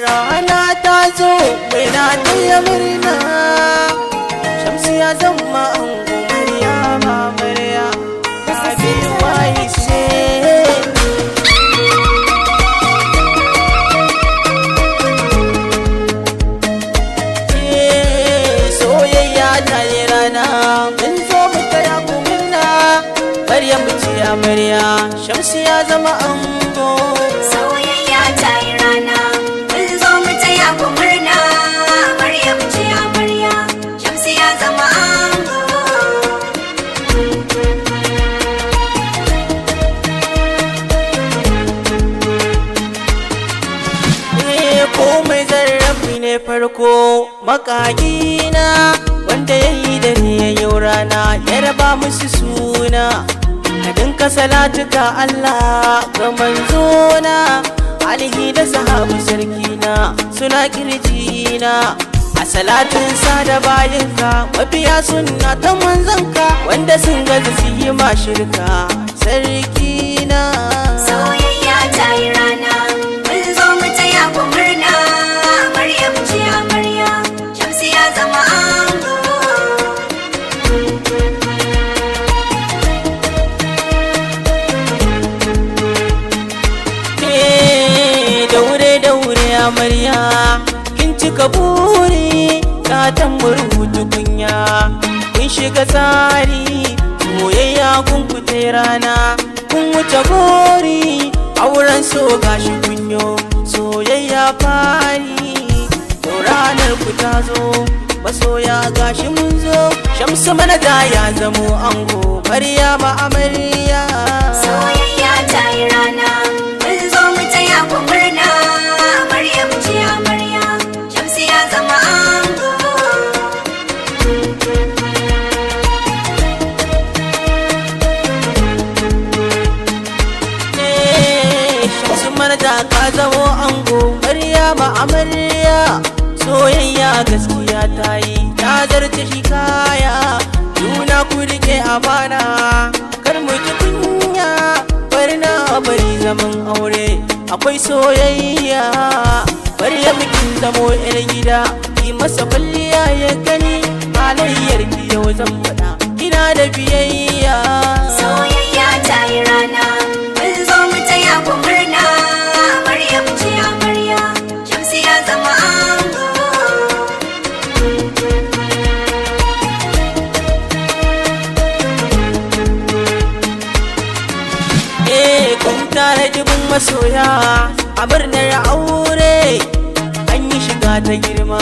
rana ta zo muna taya murna Shamsu ya zama ango Maryama abin waye ce soyayya ta yi rana mun zo mu taya ku murna Maryamu ce amarya Shamsu ya zama ango soyayya ta yi rana mun zo mu taya ku murna Maryamu ce amarya Shamsu ya zama ango komai zarrafi ne farko makagina wanda ya yi da ni ya yi rana ya raba musu suna ka dinka salatuka Allah ga manzona alihi da sahabu sarkina suna kirjina a salatin sa da bayinka mafiya sunna ta manzanka wanda sun gaza su yi ma shirka sarkina soyayya ta yi rana mun zo mu taya ku murna Maryamu ce amarya Shamsu ya zama ango daure amarya kin cika buri ka tamburu tukunya kun shiga tsari soyayya kun fite rana kun wuce gori auren so gashi kunyo soyayya fari to ranar ku ta zo masoya gashi mun zo Shamsu manaja ya zamo ango Maryama amarya soyayya ta yi rana mun zo mu taya ku murna Maryamu ce amarya Shamsu ya zama ango Shamsu manaja ka zamo ango Maryama amarya soyayya gaskiya ta yi ta zarce shi kaya juna ku rike amana kar mu ji kunya barna bari zaman aure akwai soyayya Maryamu kin zamo yar gida ki masa kwalliya ya gani halayyar ki yau zan faɗa kina da biyayya soyayya ta yi rana mun zo mu taya ku murna Maryamu ce amarya Shamsu ya zama ango kun tare dubin masoya a birnin aure an yi shiga ta girma